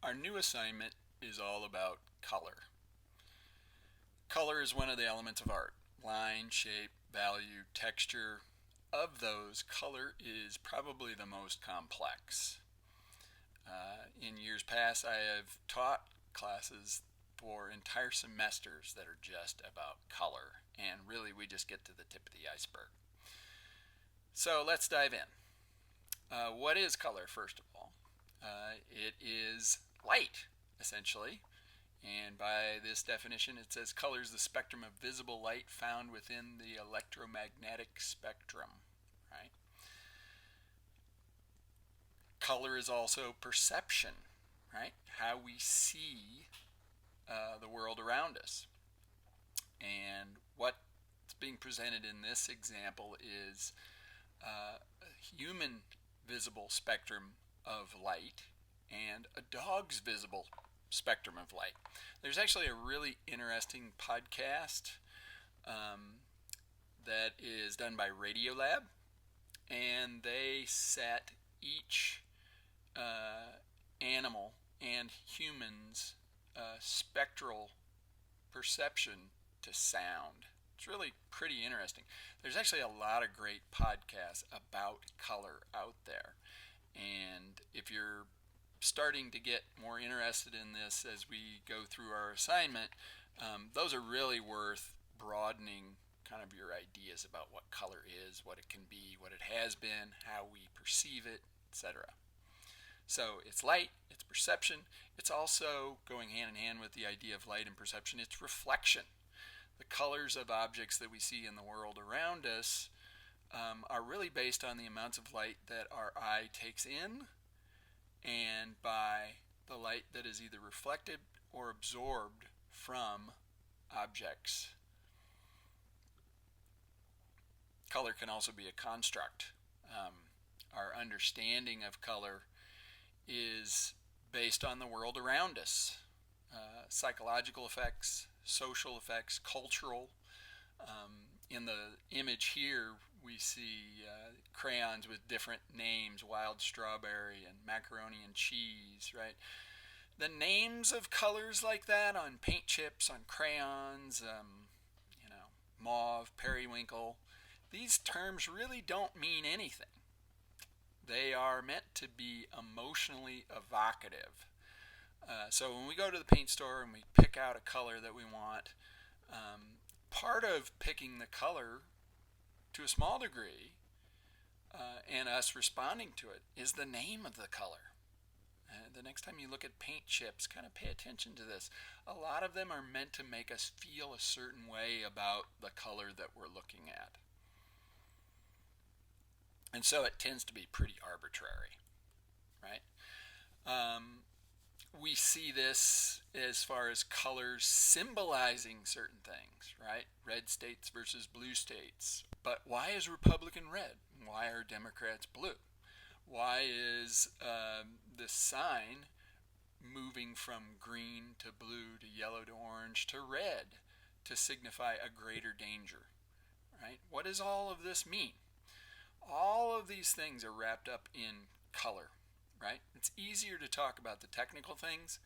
Our new assignment is all about color. Color is one of the elements of art. Line, shape, value, texture. Of those, color is probably the most complex. In years past, I have taught classes for entire semesters that are just about color, and really we just get to the tip of the iceberg. So let's dive in. What is color, first of all? It is light, essentially. And by this definition, it says color is the spectrum of visible light found within the electromagnetic spectrum. Right? Color is also perception, right? How we see the world around us. And what's being presented in this example is a human visible spectrum of light and a dog's visible spectrum of light. There's actually a really interesting podcast that is done by Radiolab, and they set each animal and humans spectral perception to sound. It's really pretty interesting. There's actually a lot of great podcasts about color out there. And if you're starting to get more interested in this as we go through our assignment, those are really worth broadening kind of your ideas about what color is, what it can be, what it has been, how we perceive it, etc. So it's light, it's perception, it's also going hand in hand with the idea of light and perception, it's reflection. The colors of objects that we see in the world around us are really based on the amounts of light that our eye takes in, and by the light that is either reflected or absorbed from objects. Color can also be a construct. Our understanding of color is based on the world around us. Psychological effects, social effects, cultural. In the image here, we see crayons with different names, wild strawberry and macaroni and cheese, right? The names of colors like that on paint chips, on crayons, mauve, periwinkle, these terms really don't mean anything. They are meant to be emotionally evocative. So when we go to the paint store and we pick out a color that we want, part of picking the color to a small degree and us responding to it is the name of the color. The next time you look at paint chips, kind of pay attention to this. A lot of them are meant to make us feel a certain way about the color that we're looking at. And so it tends to be pretty arbitrary, right? We see this as far as colors symbolizing certain things, right? Red states versus blue states. But why is Republican red? Why are Democrats blue? Why is this sign moving from green to blue to yellow to orange to red to signify a greater danger, right? What does all of this mean? All of these things are wrapped up in color, right? It's easier to talk about the technical things,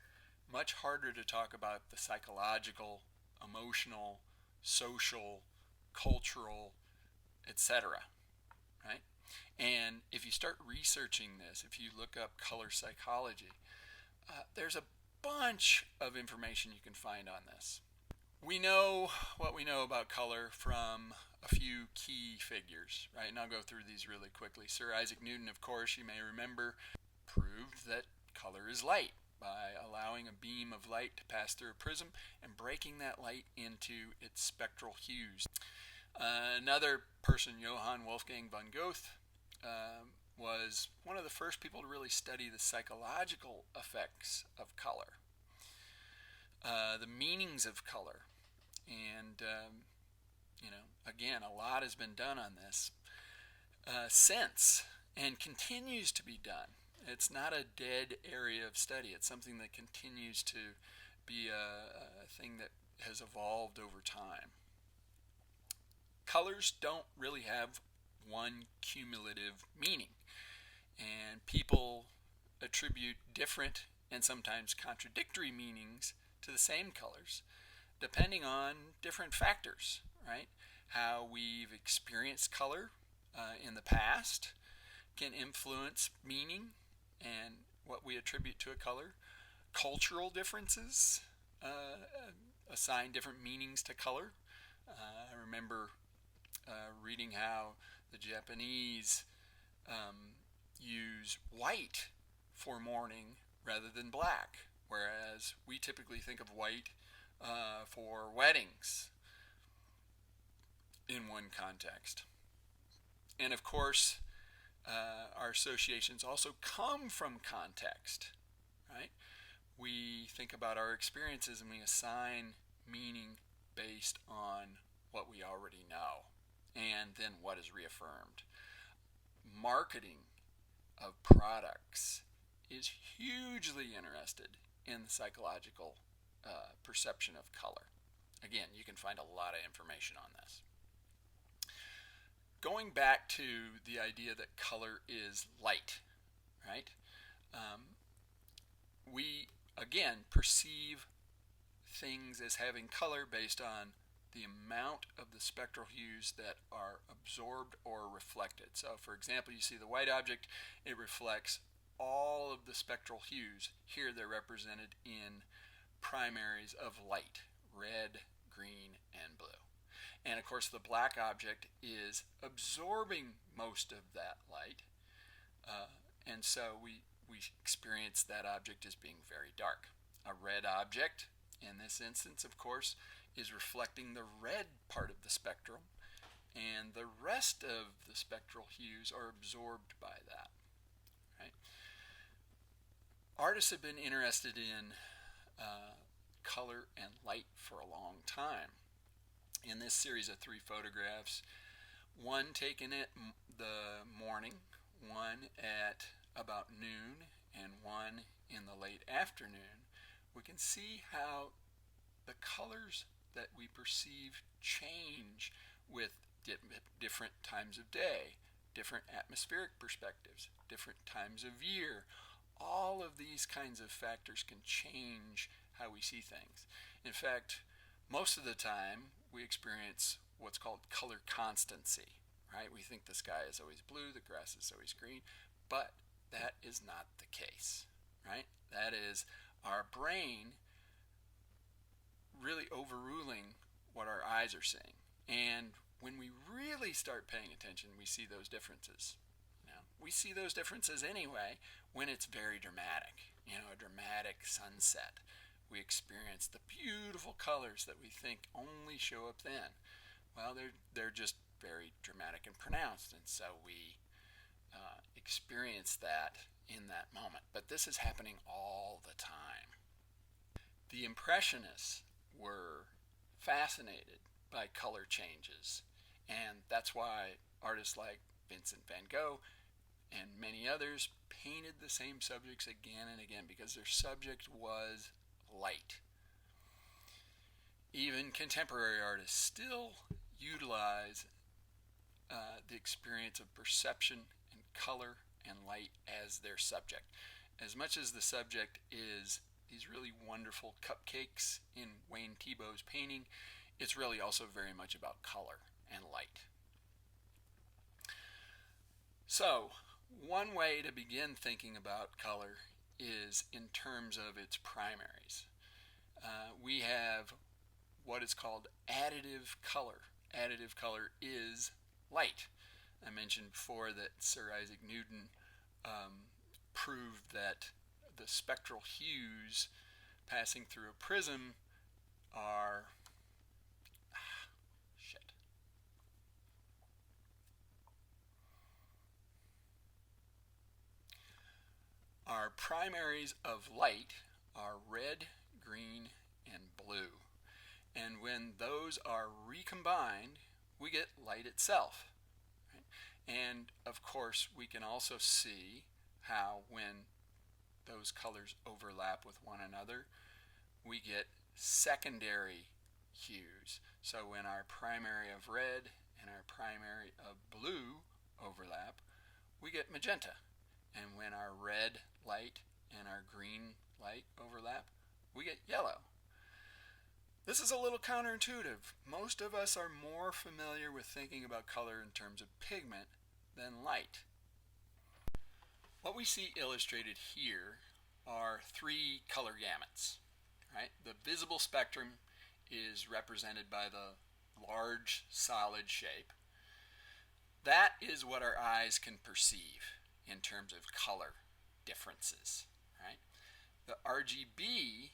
much harder to talk about the psychological, emotional, social, cultural, etc., right? And if you start researching this, if you look up color psychology, there's a bunch of information you can find on this. We know what we know about color from a few key figures, right? And I'll go through these really quickly. Sir Isaac Newton, of course, you may remember, proved that color is light by allowing a beam of light to pass through a prism and breaking that light into its spectral hues. Another person, Johann Wolfgang von Goethe, was one of the first people to really study the psychological effects of color, the meanings of color. And, again, a lot has been done on this since and continues to be done. It's not a dead area of study. It's something that continues to be a thing that has evolved over time. Colors don't really have one cumulative meaning, and people attribute different and sometimes contradictory meanings to the same colors, depending on different factors, right? How we've experienced color in the past can influence meaning and what we attribute to a color. Cultural differences assign different meanings to color. I remember reading how the Japanese use white for mourning rather than black, whereas we typically think of white for weddings in one context. And of course, our associations also come from context, right? We think about our experiences and we assign meaning based on what we already know and then what is reaffirmed. Marketing of products is hugely interested in the psychological perception of color. Again, you can find a lot of information on this. Going back to the idea that color is light, right? We, again, perceive things as having color based on the amount of the spectral hues that are absorbed or reflected. So, for example, you see the white object, it reflects all of the spectral hues. Here they're represented in primaries of light, red, green, and blue. And of course, the black object is absorbing most of that light, and so we experience that object as being very dark. A red object, in this instance, of course, is reflecting the red part of the spectrum, and the rest of the spectral hues are absorbed by that. Right? Artists have been interested in color and light for a long time. In this series of 3 photographs, one taken at the morning, one at about noon, and one in the late afternoon, we can see how the colors that we perceive change with different times of day, different atmospheric perspectives, different times of year. All of these kinds of factors can change how we see things. In fact, most of the time we experience what's called color constancy, right? We think the sky is always blue, the grass is always green, but that is not the case, right? That is our brain really overruling what our eyes are seeing. And when we really start paying attention, we see those differences. Now, we see those differences anyway when it's very dramatic, a dramatic sunset. We experience the beautiful colors that we think only show up then. Well, they're just very dramatic and pronounced, and so we experience that in that moment. But this is happening all the time. The Impressionists were fascinated by color changes, and that's why artists like Vincent van Gogh and many others painted the same subjects again and again because their subject was light. Even contemporary artists still utilize the experience of perception and color and light as their subject. As much as the subject is these really wonderful cupcakes in Wayne Thiebaud's painting, it's really also very much about color and light. So, one way to begin thinking about color is in terms of its primaries. We have what is called additive color. Additive color is light. I mentioned before that Sir Isaac Newton proved that the spectral hues passing through a prism are Our primaries of light are red, green, and blue. And when those are recombined, we get light itself. Right? And of course, we can also see how when those colors overlap with one another, we get secondary hues. So when our primary of red and our primary of blue overlap, we get magenta. And when our red light and our green light overlap, we get yellow. This is a little counterintuitive. Most of us are more familiar with thinking about color in terms of pigment than light. What we see illustrated here are three color gamuts. Right? The visible spectrum is represented by the large solid shape. That is what our eyes can perceive in terms of color differences. Right? The RGB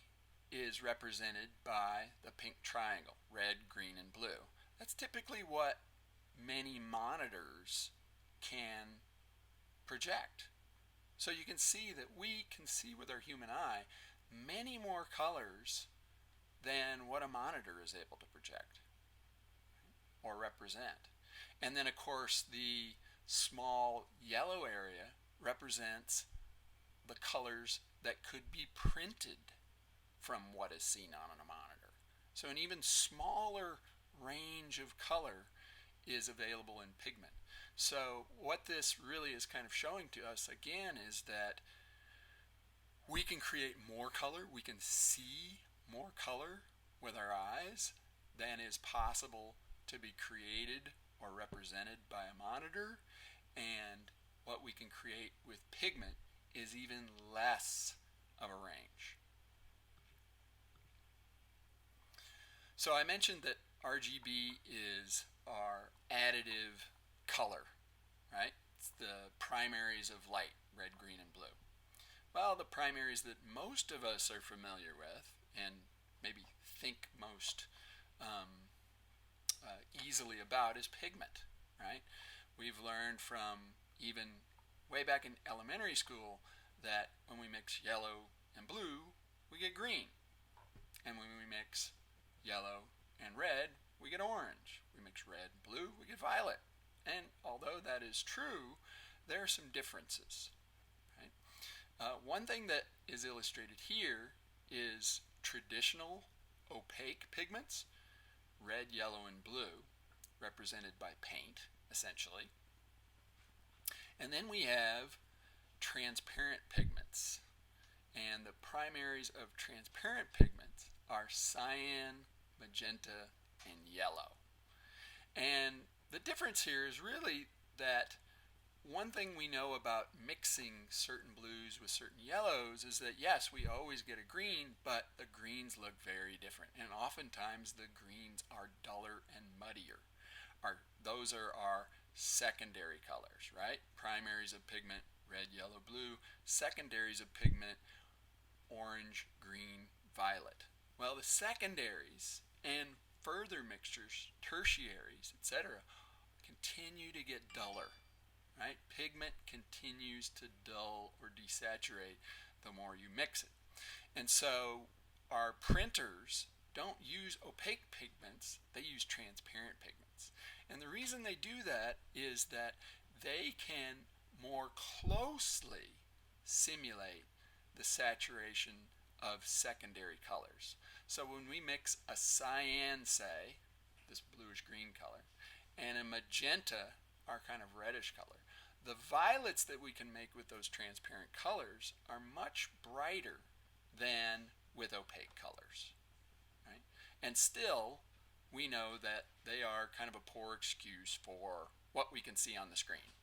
is represented by the pink triangle, red, green, and blue. That's typically what many monitors can project. So you can see that we can see with our human eye many more colors than what a monitor is able to project or represent. And then of course the small yellow area represents the colors that could be printed from what is seen on a monitor. So an even smaller range of color is available in pigment. So what this really is kind of showing to us again is that we can create more color, we can see more color with our eyes than is possible to be created or represented by a monitor, and what we can create with pigment is even less of a range. So I mentioned that RGB is our additive color, right? It's the primaries of light, red, green, and blue. Well, the primaries that most of us are familiar with and maybe think most easily about is pigment, right? We've learned from even way back in elementary school that when we mix yellow and blue, we get green. And when we mix yellow and red, we get orange. We mix red and blue, we get violet. And although that is true, there are some differences. Right? One thing that is illustrated here is traditional opaque pigments, red, yellow, and blue, represented by paint, essentially. And then we have transparent pigments. And the primaries of transparent pigments are cyan, magenta, and yellow. And the difference here is really that one thing we know about mixing certain blues with certain yellows is that yes, we always get a green, but the greens look very different. And oftentimes the greens are duller and muddier. Those are our secondary colors, right? Primaries of pigment, red, yellow, blue. Secondaries of pigment, orange, green, violet. Well, the secondaries and further mixtures, tertiaries, etc., continue to get duller. Right? Pigment continues to dull or desaturate the more you mix it. And so our printers don't use opaque pigments, they use transparent pigments. And the reason they do that is that they can more closely simulate the saturation of secondary colors. So when we mix a cyan, say, this bluish green color, and a magenta, our kind of reddish color, the violets that we can make with those transparent colors are much brighter than with opaque colors. Right? And still, we know that they are kind of a poor excuse for what we can see on the screen.